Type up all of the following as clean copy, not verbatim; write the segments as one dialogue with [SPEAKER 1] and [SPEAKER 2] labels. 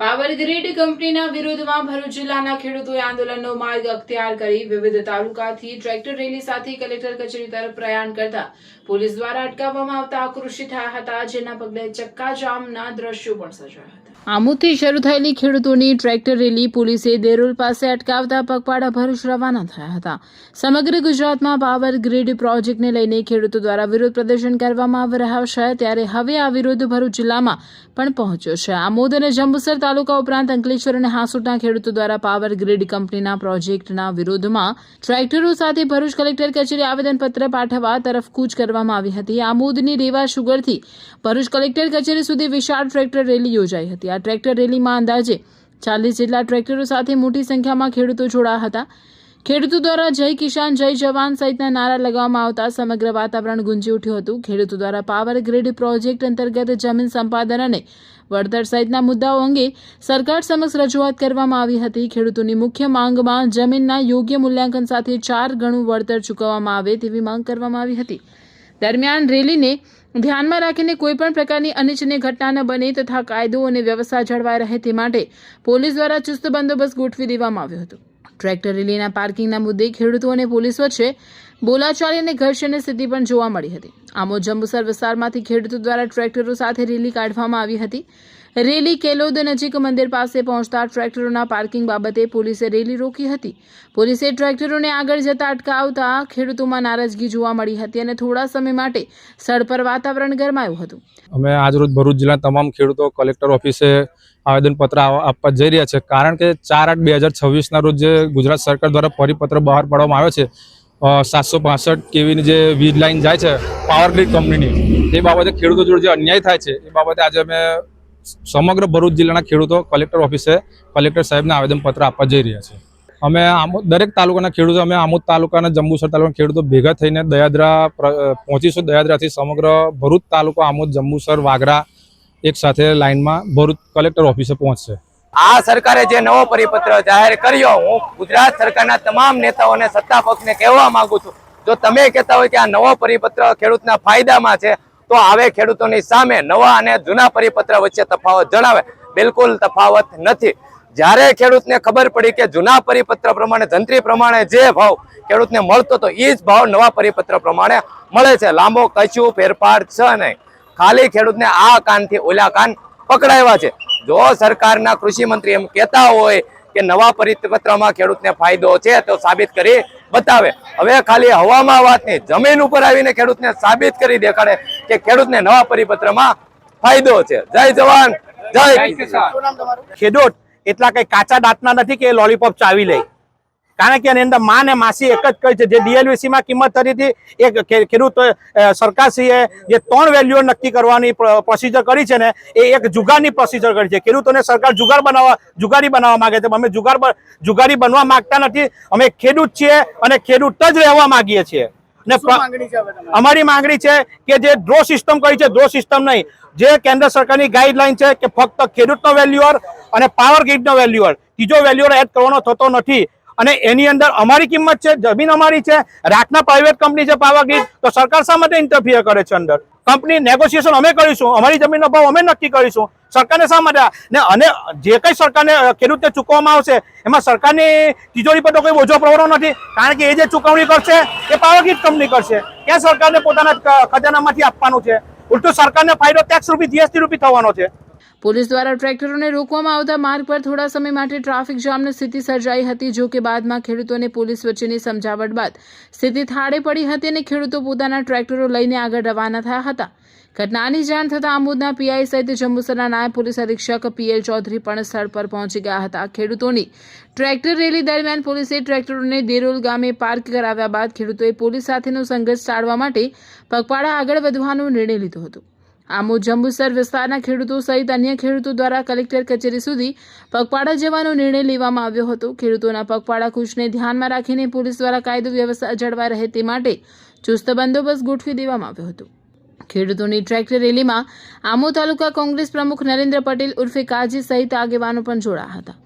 [SPEAKER 1] Power grid કંપનીના વિરોધમાં ભરૂચ જિલ્લાના ખેડૂતોએ આંદોલનનો માર્ગ અખ્તિયાર કરી વિવિધ તાલુકાથી ટ્રેક્ટર રેલી સાથે કલેક્ટર કચેરી તરફ પ્રયાણ કરતા પોલીસ દ્વારા અટકાવવામાં આવતા આક્રોશિત થયા હતા, જેના પગલે ચક્કાજામના દ્રશ્યો પણ સર્જાયા હતા। આમોદથી શરૂ થયેલી ખેડૂતોની ટ્રેક્ટર રેલી પોલીસે દેરોલ પાસે અટકાવતા પગપાળા ભરૂચ રવાના થયા હતા। સમગ્ર ગુજરાતમાં પાવર ગ્રીડ પ્રોજેક્ટને લઈને ખેડૂતો દ્વારા વિરોધ પ્રદર્શન કરવામાં આવી રહ્યા છે, ત્યારે હવે આ વિરોધ ભરૂચ જિલ્લામાં પણ પહોંચ્યો છે। આમોદ અને જંબુસર તાલુકા ઉપરાંત અંકલેશ્વર અને હાંસોટના ખેડૂતો દ્વારા પાવર ગ્રીડ કંપનીના પ્રોજેક્ટના વિરોધમાં ટ્રેક્ટરો સાથે ભરૂચ કલેક્ટર કચેરી આવેદનપત્ર પાઠવવા તરફ કૂચ કરવામાં આવી હતી। આમોદની રેવા શુગરથી ભરૂચ કલેક્ટર કચેરી સુધી વિશાળ ટ્રેક્ટર રેલી યોજાઈ હતી। આ ટ્રેક્ટર રેલીમાં અંદાજે 40 જેટલા ટ્રેક્ટરો સાથે મોટી સંખ્યામાં ખેડૂતો જોડાયા હતા। ખેડૂતો દ્વારા જય કિસાન જય જવાન સહિતના નારા લગાવવામાં આવતા સમગ્ર વાતાવરણ ગુંજી ઉઠ્યું હતું। ખેડૂતો દ્વારા પાવર ગ્રીડ પ્રોજેક્ટ અંતર્ગત જમીન સંપાદન અને વળતર સહિતના મુદ્દાઓ અંગે સરકાર સમક્ષ રજૂઆત કરવામાં આવી હતી। ખેડૂતોની મુખ્ય માંગમાં જમીનના યોગ્ય મૂલ્યાંકન સાથે 4 ગણું વળતર ચૂકવવામાં આવે તેવી માંગ કરવામાં આવી હતી। દરમિયાન રેલીને ધ્યાનમાં રાખીને કોઈપણ પ્રકારની અનિચ્છનીય ઘટના ન બને તથા કાયદો અને વ્યવસ્થા જળવાઈ રહે તે માટે પોલીસ દ્વારા ચુસ્ત બંદોબસ્ત ગોઠવી દેવામાં આવ્યો હતો। ટ્રેક્ટર રેલીના પાર્કિંગના મુદ્દે ખેડૂતો અને પોલીસ વચ્ચે બોલાચાલી અને ઘર્ષણની સ્થિતિ પણ જોવા મળી હતી। આમોદ જંબુસર વિસ્તારમાંથી ખેડૂતો દ્વારા ટ્રેક્ટરો સાથે રેલી કાઢવામાં આવી હતી। રેલી કેલોદ નજીક મંદિર પાસે પહોંચતા ટ્રેક્ટરોના પાર્કિંગ બાબતે પોલીસે રેલી રોકી હતી। પોલીસે ટ્રેક્ટરોને આગળ જતા અટકાવતા ખેડૂતોમાં નારાજગી જોવા મળી હતી અને થોડા સમય માટે સ્થળ પર વાતાવરણ ગરમાયું હતું।
[SPEAKER 2] અમે આજરોજ ભરૂચ જિલ્લા તમામ ખેડૂતો કલેક્ટર ઓફિસે આવેદનપત્ર આપવા જઈ રહ્યા છે, કારણ કે 4/8/2026 રોજ જે ગુજરાત સરકાર દ્વારા પરિપત્ર બહાર પાડવામાં આવ્યો છે 765 કેવીની જે વીજ લાઈન જાય છે પાવર ગ્રીડ કંપનીની, તે બાબતે ખેડૂતો જોડે જે અન્યાય થાય છે એ બાબતે આજે અમે સમગ્ર ભરૂચ જિલ્લાના ખેડૂતો કલેક્ટર ઓફિસે કલેક્ટર સાહેબને આવેદનપત્ર આપવા જઈ રહ્યા છે। અમે દરેક તાલુકાના ખેડૂતો અમે આમોદ તાલુકાના જંબુસર તાલુકાના ખેડૂતો ભેગા થઈને દયાદરા પહોંચીશું। દયાદરાથી સમગ્ર ભરૂચ તાલુકો આમોદ જંબુસર વાગરા એક સાથે લાઈનમાં ભરૂચ કલેક્ટર ઓફિસે પહોંચશે।
[SPEAKER 3] આ સરકારે જે નવો પરિપત્ર જાહેર કર્યો, હું ગુજરાત સરકારના તમામ નેતાઓને સત્તા પક્ષને કહેવા માંગુ છું, જો તમે કહેતા હોય કે આ નવો પરિપત્ર ખેડૂતના ફાયદામાં છે તો આવે ખેડૂતોની સામે નવા અને જૂના પરિપત્ર વચ્ચે તફાવત જણાવે। બિલકુલ તફાવત નથી। જ્યારે ખેડૂતને ખબર પડી કે જૂના પરિપત્ર પ્રમાણે જંત્રી પ્રમાણે જે ભાવ ખેડૂતને મળતો તો એ જ ભાવ નવા પરિપત્ર પ્રમાણે મળે છે। લાંબો કશું ફેરફાર છે નહીં, ખાલી ખેડૂતને આ કાનથી ઓલા કાન પકડાવ્યા છે। જો સરકારના કૃષિ મંત્રી એમ કહેતા હોય કે નવા પરિપત્રમાં ખેડૂતને ફાયદો છે તો સાબિત કરી બતાવે। હવે ખાલી હવામાં વાત નહીં, જમીન ઉપર આવીને ખેડૂતને સાબિત કરી દેખાડે કે ખેડૂતને નવા પરિપત્રમાં ફાયદો છે। જય જવાન જય કિસાન।
[SPEAKER 4] ખેડૂત એટલા કઈ કાચા દાંતના નથી કે લોલીપોપ ચાવી લે, કારણ કે એની અંદર માં ને માસી એક જ કહી છે। જે DLVC માં કિંમત થતી હતી એ ખેડૂત સરકારશ્રીએ જે 3 વેલ્યુઓ નક્કી કરવાની પ્રોસિજર કરી છે ને એ એક જુગારની પ્રોસિજર કરી છે। ખેડૂતોને સરકાર જુગારી બનાવવા માંગે છે, અમે જુગારી બનવા માંગતા નથી। અમે ખેડૂત છીએ અને ખેડૂત જ રહેવા માંગીએ છીએ। અમારી માંગણી છે કે જે ડ્રો સિસ્ટમ કરી છે, ડ્રો સિસ્ટમ નહીં, જે કેન્દ્ર સરકારની ગાઈડલાઈન છે કે ફક્ત ખેડૂતનો વેલ્યુઅર અને પાવર ગ્રીડનો વેલ્યુઅર, ત્રીજો વેલ્યુઅર એડ કરવાનો થતો નથી। અને એની અંદર અમારી કિંમત છે, જમીન અમારી છે, રાખના પ્રાઇવેટ કંપની છે પાવર ગ્રીડ, તો સરકાર શા માટે ઇન્ટરફિયર કરે છે? અંદર કંપની નેગોશિએશન અમે કરીશું, અમારી જમીનનો ભાવ અમે નક્કી કરીશું, સરકારને શા માટે? અને જે કંઈ સરકારને ખેડૂતને ચૂકવવામાં આવશે એમાં સરકારની તિજોરી પર તો કોઈ બોજો પડવાનો નથી, કારણ કે એ જે ચૂકવણી કરશે એ પાવર ગ્રીડ કંપની કરશે। ક્યાં સરકારને પોતાના ખજાનામાંથી આપવાનું છે? ઉલટું સરકારને ફાયદો ટેક્સ રૂપી GST રૂપી થવાનો છે।
[SPEAKER 1] પોલીસ દ્વારા ટ્રેક્ટરોને રોકવામાં આવતા માર્ગ પર થોડા સમય માટે ટ્રાફિક જામની સ્થિતિ સર્જાઈ હતી, જો કે બાદમાં ખેડૂતો અને પોલીસ વચ્ચેની સમજાવટ બાદ સ્થિતિ થાળે પડી હતી અને ખેડૂતો પોતાના ટ્રેક્ટરો લઈને આગળ રવાના થયા હતા। ઘટનાની જાણ થતાં આમોદના PI સહિત જંબુસરના નાયબ પોલીસ અધિક્ષક PL ચૌધરી પણ સ્થળ પર પહોંચી ગયા હતા। ખેડૂતોની ટ્રેક્ટર રેલી દરમિયાન પોલીસે ટ્રેક્ટરોને દેરોલ ગામે પાર્ક કરાવ્યા બાદ ખેડૂતોએ પોલીસ સાથેનો સંઘર્ષ ટાળવા માટે પગપાળા આગળ વધવાનો નિર્ણય લીધો હતો। આમોદ જંબુસર વિસ્તારના ખેડૂતો સહિત અન્ય ખેડૂતો દ્વારા કલેક્ટર કચેરી સુધી પગપાળા જવાનો નિર્ણય લેવામાં આવ્યો હતો। ખેડૂતોના પગપાળા કૂચને ધ્યાનમાં રાખીને પોલીસ દ્વારા કાયદો વ્યવસ્થા જળવાઈ રહે તે માટે ચુસ્ત બંદોબસ્ત ગોઠવી દેવામાં આવ્યો હતો। ખેડૂતોની ટ્રેક્ટર રેલીમાં આમોદ તાલુકા કોંગ્રેસ પ્રમુખ નરેન્દ્ર પટેલ ઉર્ફે કાજી સહિત આગેવાનો પણ જોડાયા હતા।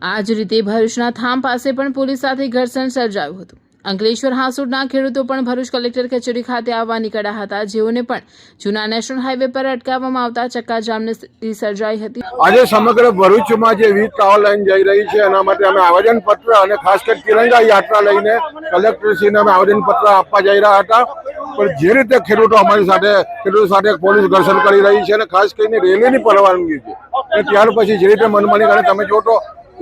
[SPEAKER 1] આ જ રીતે ભરૂચના થામ પાસે પણ પોલીસ સાથે ઘર્ષણ સર્જાયું હતું। અંકલેશ્વર હાંસોડના ખેડૂતો પણ ભરૂચ કલેક્ટર કચેરી ખાતે આવવા નીકળ્યા હતા, જેઓને પણ જૂના નેશનલ હાઈવે પર અટકાવવામાં આવતા ચક્કાજામની સ્થિતિ સર્જાઈ હતી.
[SPEAKER 5] આજે સમગ્ર ભરૂચમાં જે વીજ ટાવર લાઈન જઈ રહી છે એના માટે અમે આવેદનપત્ર અને ખાસ કરી તિરંગા યાત્રા લઈને કલેક્ટરશ્રીને અમે આવેદનપત્ર આપવા જઈ રહ્યા હતા. પણ જે રીતે ખેડૂતો સાથે પોલીસ ઘર્ષણ કરી રહી છે અને ખાસ કરીને રેલીની પરવાનગી છે અને ત્યાર પછી જે રીતે મનમાની કરે તમે જો તો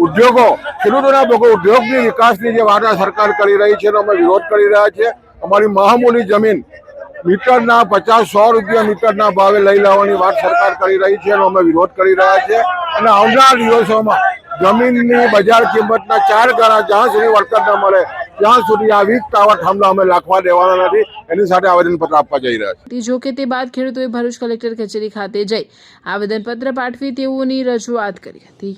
[SPEAKER 5] ઉદ્યોગો ખેડૂતોના લોકો ઉદ્યોગની વિકાસની જે વાર્તા સરકાર કરી રહી છે એનો અમે વિરોધ કરી રહ્યા છીએ. અમારી મહામૂલી જમીન મીટરના 50-100 રૂપિયા મીટરના ભાવે લઈ લેવાની વાત સરકાર કરી રહી છે એનો અમે વિરોધ કરી રહ્યા છીએ અને આવનાર દિવસોમાં જમીનની બજાર કિંમતના 4 ગણા જ્યાં સુધી વળતર ન મળે ત્યાં સુધી આ વીજ ટાવર થાંભલા અમે નાખવા દેવાના નથી. એની સાથે આવેદનપત્ર આપવા જઈ રહ્યા છીએ.
[SPEAKER 1] જો કે તે બાદ ખેડૂતોએ ભરૂચ કલેક્ટર કચેરી ખાતે જઈ આવેદનપત્ર પાઠવી તેઓની રજૂઆત કરી હતી.